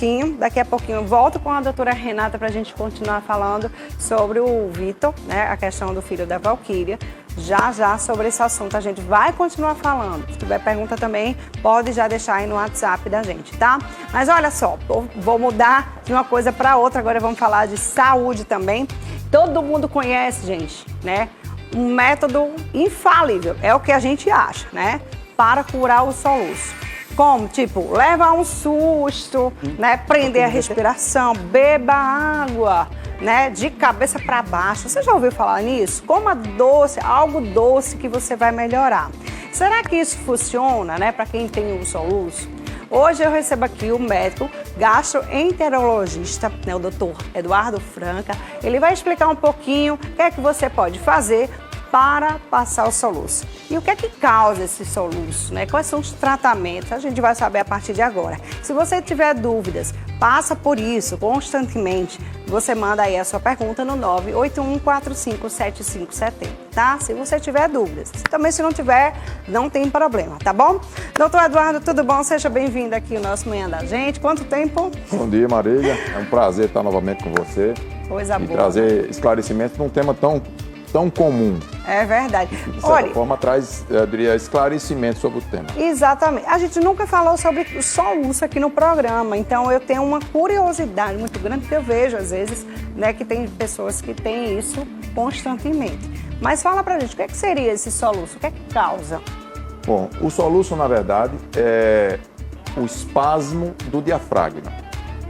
pouquinho. Daqui a pouquinho eu volto com a doutora Renata para a gente continuar falando sobre o Vitor, né? A questão do filho da Valquíria. Já sobre esse assunto a gente vai continuar falando. Se tiver pergunta também, pode já deixar aí no WhatsApp da gente, tá? Mas olha só, vou mudar de uma coisa para outra. Agora vamos falar de saúde também. Todo mundo conhece, gente, né? Um método infalível, é o que a gente acha, né? Para curar o soluço. Como? Tipo, levar um susto, né? Prender a respiração, beba água, né? De cabeça para baixo. Você já ouviu falar nisso? Coma doce, algo doce que você vai melhorar. Será que isso funciona, né? Para quem tem o soluço? Hoje eu recebo aqui o médico gastroenterologista, né, o doutor Eduardo Franca. Ele vai explicar um pouquinho o que é que você pode fazer para passar o soluço. E o que é que causa esse soluço, né? Quais são os tratamentos? A gente vai saber a partir de agora. Se você tiver dúvidas, passa por isso constantemente. Você manda aí a sua pergunta no 981457570, tá? Se você tiver dúvidas. Também se não tiver, não tem problema, tá bom? Doutor Eduardo, tudo bom? Seja bem-vindo aqui ao nosso Manhã da Gente. Quanto tempo? Bom dia, Marília. É um prazer estar novamente com você. Coisa boa. E trazer esclarecimentos num tema tão comum. É verdade. De certa forma, traz, eu diria, esclarecimento sobre o tema. Exatamente. A gente nunca falou sobre o soluço aqui no programa, então eu tenho uma curiosidade muito grande, porque eu vejo, às vezes, né, que tem pessoas que têm isso constantemente. Mas fala pra gente, o que é que seria esse soluço? O que é que causa? Bom, o soluço, na verdade, é o espasmo do diafragma.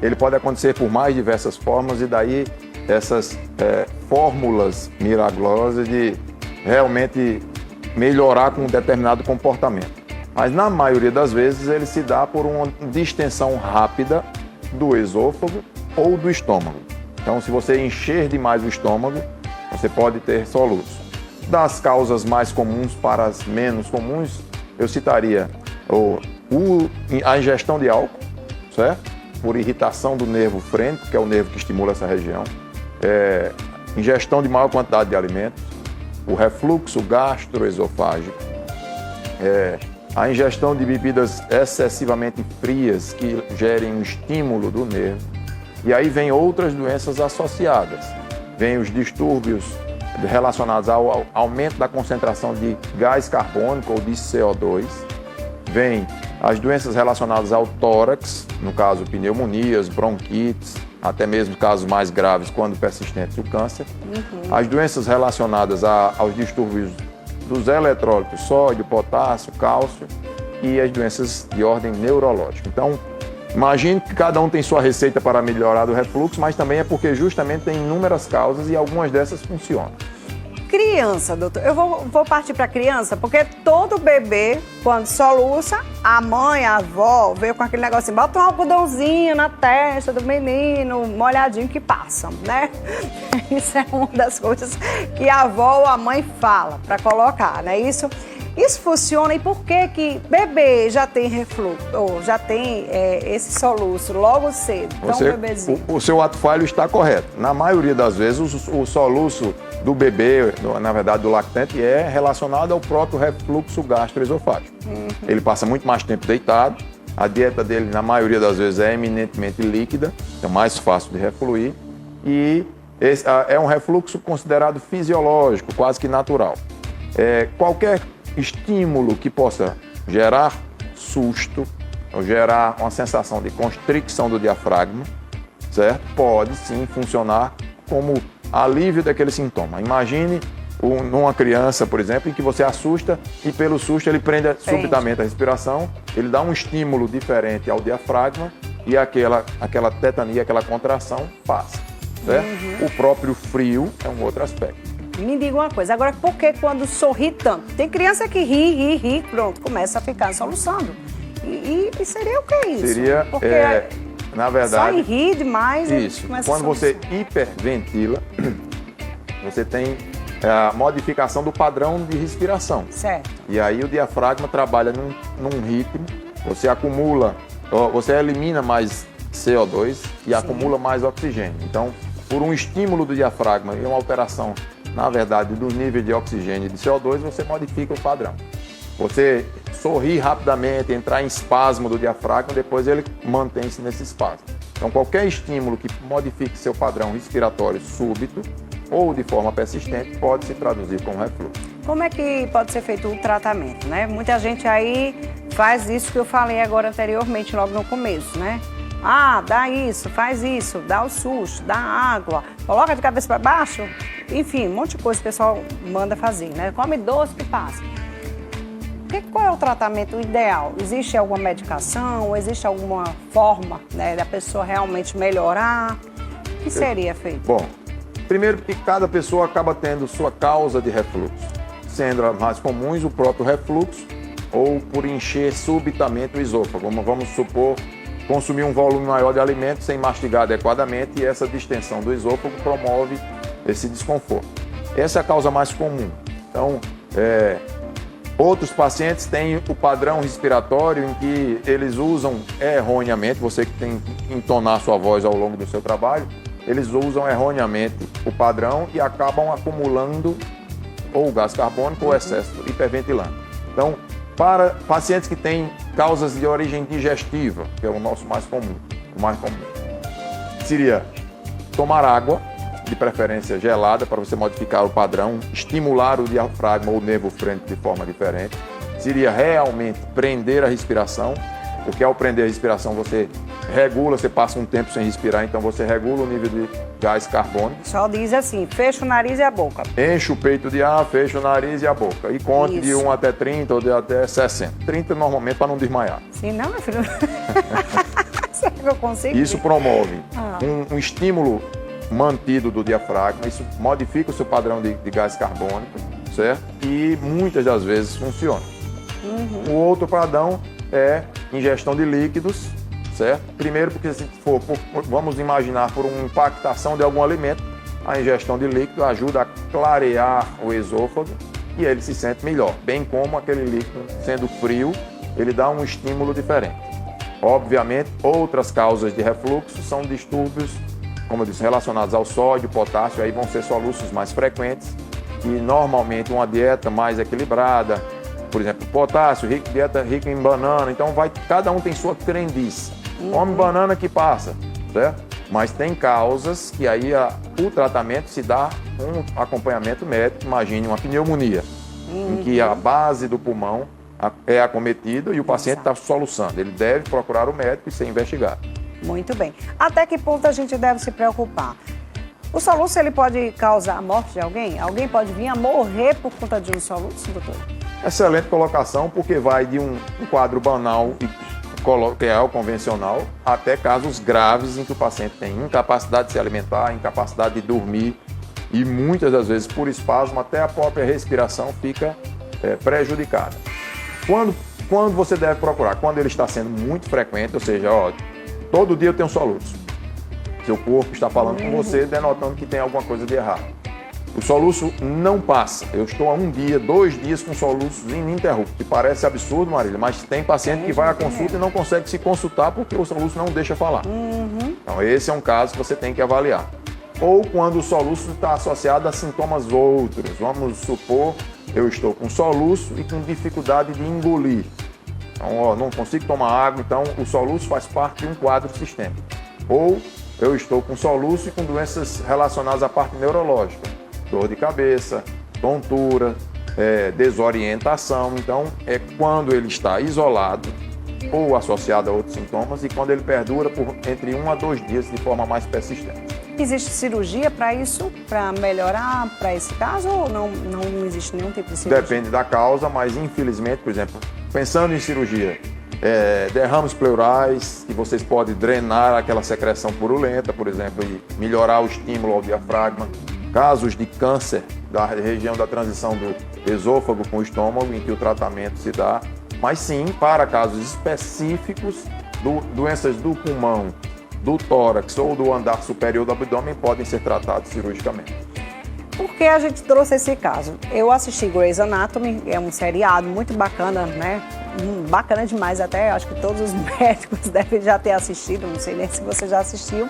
Ele pode acontecer por mais diversas formas e daí essas fórmulas miraculosas de realmente melhorar com um determinado comportamento. Mas na maioria das vezes ele se dá por uma distensão rápida do esôfago ou do estômago. Então, se você encher demais o estômago, você pode ter soluço. Das causas mais comuns para as menos comuns, eu citaria a ingestão de álcool, certo? Por irritação do nervo frênico, que é o nervo que estimula essa região. Ingestão de maior quantidade de alimentos, o refluxo gastroesofágico, a ingestão de bebidas excessivamente frias que gerem um estímulo do nervo. E aí vem outras doenças associadas. Vem os distúrbios relacionados ao aumento da concentração de gás carbônico ou de CO2. Vem as doenças relacionadas ao tórax, no caso pneumonias, bronquites, até mesmo casos mais graves, quando persistentes, o câncer. As doenças relacionadas aos distúrbios dos eletrólitos, sódio, potássio, cálcio, e as doenças de ordem neurológica. Então, imagine que cada um tem sua receita para melhorar do refluxo, mas também é porque justamente tem inúmeras causas e algumas dessas funcionam. Criança, doutor, eu vou partir para criança, porque todo bebê, quando soluça, a mãe, a avó, veio com aquele negocinho, bota um algodãozinho na testa do menino, molhadinho que passa, né? Isso é uma das coisas que a avó ou a mãe fala para colocar, né? Isso funciona. E por que bebê já tem refluxo, ou já tem esse soluço logo cedo? Então, bebezinho. O seu ato falho está correto. Na maioria das vezes, o soluço do bebê, na verdade do lactante, é relacionado ao próprio refluxo gastroesofágico. Ele passa muito mais tempo deitado, a dieta dele, na maioria das vezes, é eminentemente líquida, é mais fácil de refluir, e é um refluxo considerado fisiológico, quase que natural. Qualquer estímulo que possa gerar susto, ou gerar uma sensação de constricção do diafragma, certo? Pode sim funcionar como alívio daquele sintoma. Imagine numa criança, por exemplo, em que você assusta e pelo susto ele prende subitamente a respiração, ele dá um estímulo diferente ao diafragma e aquela tetania, aquela contração passa, certo? O próprio frio é um outro aspecto. Me diga uma coisa, agora por que quando sorri tanto? Tem criança que ri, pronto, começa a ficar soluçando. E seria o que isso? Seria, na verdade... Só rir demais... Isso, quando você hiperventila, você tem a modificação do padrão de respiração. Certo. E aí o diafragma trabalha num ritmo, você elimina mais CO2 e acumula mais oxigênio. Então, por um estímulo do diafragma e uma alteração, na verdade, do nível de oxigênio e de CO2, você modifica o padrão. Você sorrir rapidamente, entrar em espasmo do diafragma, depois ele mantém-se nesse espasmo. Então, qualquer estímulo que modifique seu padrão respiratório súbito ou de forma persistente pode se traduzir como refluxo. Como é que pode ser feito o tratamento, né? Muita gente aí faz isso que eu falei agora anteriormente, logo no começo, né? Ah, dá isso, faz isso, dá o susto, dá água, coloca de cabeça para baixo, enfim, um monte de coisa que o pessoal manda fazer, né? Come doce que passa. Qual é o tratamento ideal? Existe alguma medicação? Existe alguma forma, né, da pessoa realmente melhorar? O que seria feito? Bom, primeiro que cada pessoa acaba tendo sua causa de refluxo, sendo as mais comuns o próprio refluxo ou por encher subitamente o esôfago. Vamos supor, consumir um volume maior de alimento sem mastigar adequadamente e essa distensão do esôfago promove esse desconforto. Essa é a causa mais comum. Então, outros pacientes têm o padrão respiratório em que eles usam erroneamente, você que tem que entonar sua voz ao longo do seu trabalho, eles usam erroneamente o padrão e acabam acumulando ou gás carbônico ou excesso hiperventilando. Então, para pacientes que têm causas de origem digestiva, que é o nosso mais comum, seria tomar água, de preferência gelada, para você modificar o padrão, estimular o diafragma ou o nervo frente de forma diferente. Seria realmente prender a respiração, porque ao prender a respiração você regula, você passa um tempo sem respirar, então você regula o nível de gás carbônico. Só diz assim, fecha o nariz e a boca. Enche o peito de ar, fecha o nariz e a boca. E conte Isso. de 1 até 30 ou de até 60. 30 normalmente para não desmaiar. Sim, não, meu filho. Será que eu consigo? Isso promove um estímulo mantido do diafragma, isso modifica o seu padrão de gás carbônico, certo? E muitas das vezes funciona. O outro padrão é ingestão de líquidos, certo? Primeiro porque se for, vamos imaginar, por uma impactação de algum alimento, a ingestão de líquido ajuda a clarear o esôfago e ele se sente melhor, bem como aquele líquido sendo frio, ele dá um estímulo diferente. Obviamente, outras causas de refluxo são distúrbios, como eu disse, relacionados ao sódio, potássio, aí vão ser soluços mais frequentes e normalmente uma dieta mais equilibrada, por exemplo, potássio, dieta rica em banana, então cada um tem sua crendice. Come banana que passa, certo? Mas tem causas que aí o tratamento se dá um acompanhamento médico, imagine uma pneumonia, em que a base do pulmão é acometida e o paciente está soluçando. Ele deve procurar o médico e ser investigado. Muito bem. Até que ponto a gente deve se preocupar? O soluço, ele pode causar a morte de alguém? Alguém pode vir a morrer por conta de um soluço, doutor? Excelente colocação, porque vai de um quadro banal que é o convencional, até casos graves em que o paciente tem incapacidade de se alimentar, incapacidade de dormir e muitas das vezes por espasmo até a própria respiração fica prejudicada. Quando você deve procurar? Quando ele está sendo muito frequente, ou seja, todo dia eu tenho um soluço. Seu corpo está falando com você, denotando que tem alguma coisa de errado. O soluço não passa. Eu estou há 1 dia, 2 dias com soluços ininterruptos. Que parece absurdo, Marília, mas tem paciente que vai à consulta e não consegue se consultar porque o soluço não deixa falar. Então esse é um caso que você tem que avaliar. Ou quando o soluço está associado a sintomas outros. Vamos supor, eu estou com soluço e com dificuldade de engolir. Então, não consigo tomar água, então o soluço faz parte de um quadro sistêmico. Ou eu estou com soluço e com doenças relacionadas à parte neurológica. Dor de cabeça, tontura, desorientação. Então, é quando ele está isolado ou associado a outros sintomas e quando ele perdura por entre 1 a 2 dias de forma mais persistente. Existe cirurgia para isso, para melhorar para esse caso ou não existe nenhum tipo de cirurgia? Depende da causa, mas infelizmente, por exemplo, pensando em cirurgia, derrames pleurais, que vocês podem drenar aquela secreção purulenta, por exemplo, e melhorar o estímulo ao diafragma. Casos de câncer da região da transição do esôfago com o estômago, em que o tratamento se dá, mas sim, para casos específicos, doenças do pulmão, do tórax ou do andar superior do abdômen podem ser tratados cirurgicamente. por que a gente trouxe esse caso? Eu assisti Grey's Anatomy, é um seriado muito bacana, né? Bacana demais até, acho que todos os médicos devem já ter assistido, não sei nem se você já assistiu.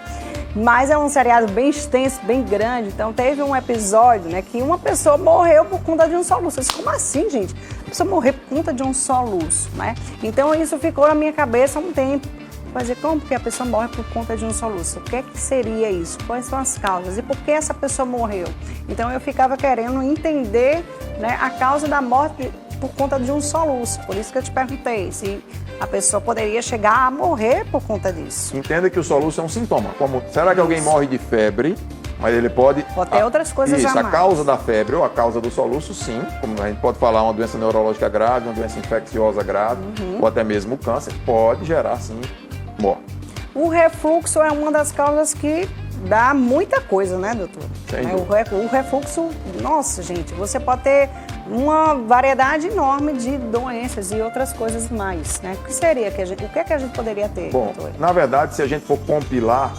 Mas é um seriado bem extenso, bem grande. Então teve um episódio, né, que uma pessoa morreu por conta de um soluço. Eu disse, como assim, gente? A pessoa morreu por conta de um soluço, né? Então isso ficou na minha cabeça há um tempo. Fazer como que a pessoa morre por conta de um soluço? O que é que seria isso? Quais são as causas? E por que essa pessoa morreu? Então eu ficava querendo entender, né, a causa da morte por conta de um soluço. Por isso que eu te perguntei se a pessoa poderia chegar a morrer por conta disso. Entenda que o soluço é um sintoma. Como, será que alguém morre de febre? Mas ele pode... Pode ter outras coisas isso, jamais. A causa da febre ou a causa do soluço, sim. Como a gente pode falar, uma doença neurológica grave, uma doença infecciosa grave, ou até mesmo o câncer, pode gerar, sim, morte. O refluxo é uma das causas que dá muita coisa, né, doutor? O refluxo, nossa, gente, você pode ter uma variedade enorme de doenças e outras coisas mais, né? O que seria que o que é que a gente poderia ter, bom, doutor? Na verdade, se a gente for compilar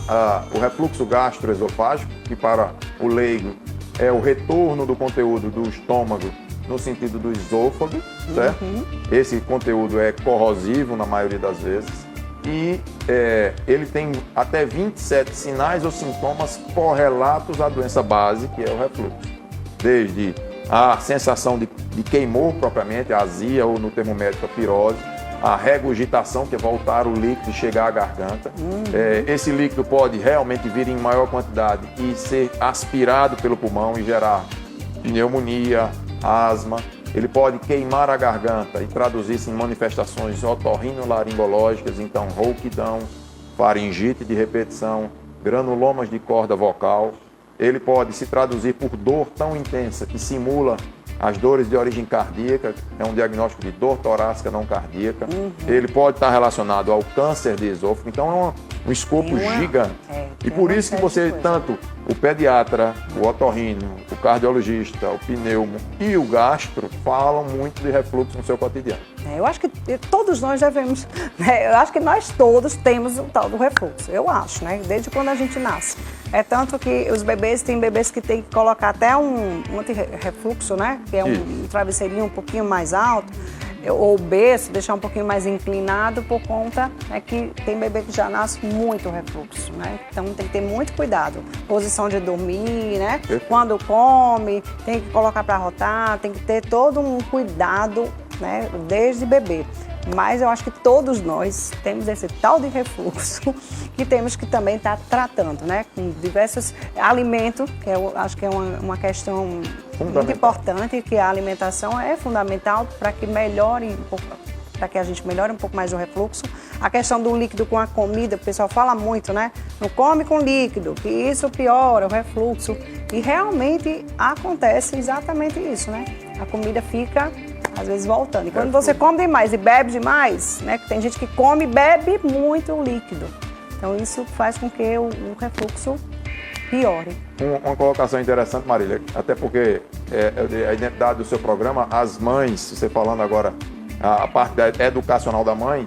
o refluxo gastroesofágico, que para o leigo é o retorno do conteúdo do estômago no sentido do esôfago, certo? Esse conteúdo é corrosivo na maioria das vezes e ele tem até 27 sinais ou sintomas correlatos à doença base, que é o refluxo. Desde a sensação de queimor propriamente, a azia ou no termo médico a pirose, a regurgitação, que é voltar o líquido e chegar à garganta. Esse líquido pode realmente vir em maior quantidade e ser aspirado pelo pulmão e gerar pneumonia, asma. Ele pode queimar a garganta e traduzir-se em manifestações otorrinolaringológicas, então rouquidão, faringite de repetição, granulomas de corda vocal. Ele pode se traduzir por dor tão intensa que simula as dores de origem cardíaca, é um diagnóstico de dor torácica não cardíaca. Ele pode estar relacionado ao câncer de esôfago, então é um escopo gigante. E por isso que você, tanto o pediatra, o otorrino, o cardiologista, o pneumo e o gastro falam muito de refluxo no seu cotidiano. Eu acho que todos nós devemos, né? Eu acho que nós todos temos o tal do refluxo, eu acho, né? Desde quando a gente nasce. É tanto que os bebês, tem bebês que tem que colocar até um anti-refluxo, né? Que é um travesseirinho um pouquinho mais alto, ou berço, deixar um pouquinho mais inclinado, por conta que tem bebê que já nasce muito refluxo, né? Então tem que ter muito cuidado. Posição de dormir, né? Quando come, tem que colocar para rotar, tem que ter todo um cuidado, né? Desde bebê. Mas eu acho que todos nós temos esse tal de refluxo que temos que também estar tratando, né? Com diversos alimentos, que eu acho que é uma questão muito importante, que a alimentação é fundamental para que melhore um pouco, para que a gente melhore um pouco mais o refluxo. A questão do líquido com a comida, o pessoal fala muito, né? Não come com líquido, que isso piora o refluxo. E realmente acontece exatamente isso, né? A comida fica, às vezes, voltando. E quando você come demais e bebe demais, né? Tem gente que come e bebe muito líquido. Então isso faz com que o refluxo piore. Uma colocação interessante, Marília, até porque a identidade do seu programa, as mães, você falando agora a parte educacional da mãe,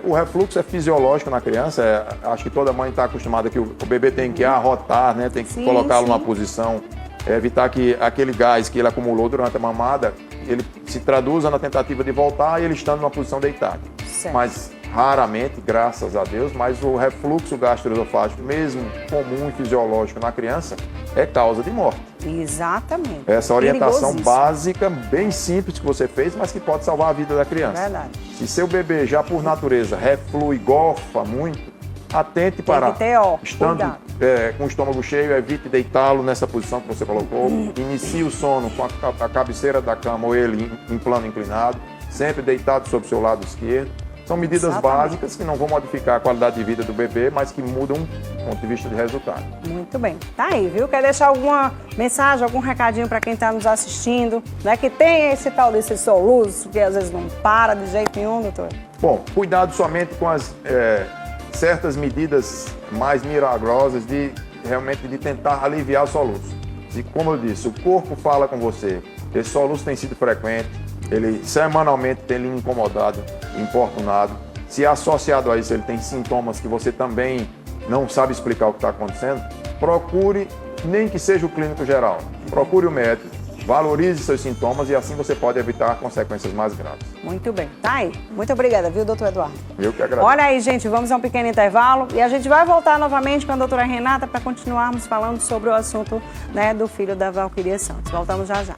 o refluxo é fisiológico na criança. Acho que toda mãe está acostumada que o bebê tem que arrotar, né? Tem que colocá-lo numa posição, evitar que aquele gás que ele acumulou durante a mamada, ele se traduza na tentativa de voltar e ele estando numa posição deitada. Certo. Mas raramente, graças a Deus, mas o refluxo gastroesofágico, mesmo comum e fisiológico na criança, é causa de morte. Exatamente. Essa orientação básica, bem simples que você fez, mas que pode salvar a vida da criança. Verdade. Se seu bebê já por natureza reflui, gorfa muito, atente para, estando com o estômago cheio, evite deitá-lo nessa posição que você colocou, inicie o sono com a cabeceira da cama ou ele em plano inclinado, sempre deitado sobre o seu lado esquerdo. São medidas básicas que não vão modificar a qualidade de vida do bebê, mas que mudam o ponto de vista de resultado. Muito bem. Tá aí, viu? Quer deixar alguma mensagem, algum recadinho para quem está nos assistindo, né? Que tem esse tal desse soluço, que às vezes não para de jeito nenhum, doutor? Bom, cuidado somente com as certas medidas mais milagrosas de realmente de tentar aliviar o soluço. E como eu disse, o corpo fala com você, esse soluço tem sido frequente, ele semanalmente tem lhe incomodado, importunado. Se associado a isso ele tem sintomas que você também não sabe explicar o que está acontecendo, procure nem que seja o clínico geral. Procure o médico, valorize seus sintomas e assim você pode evitar consequências mais graves. Muito bem. Tá aí. Muito obrigada, viu, doutor Eduardo? Eu que agradeço. Olha aí, gente, vamos a um pequeno intervalo e a gente vai voltar novamente com a doutora Renata para continuarmos falando sobre o assunto, né, do filho da Valquíria Santos. Voltamos já já.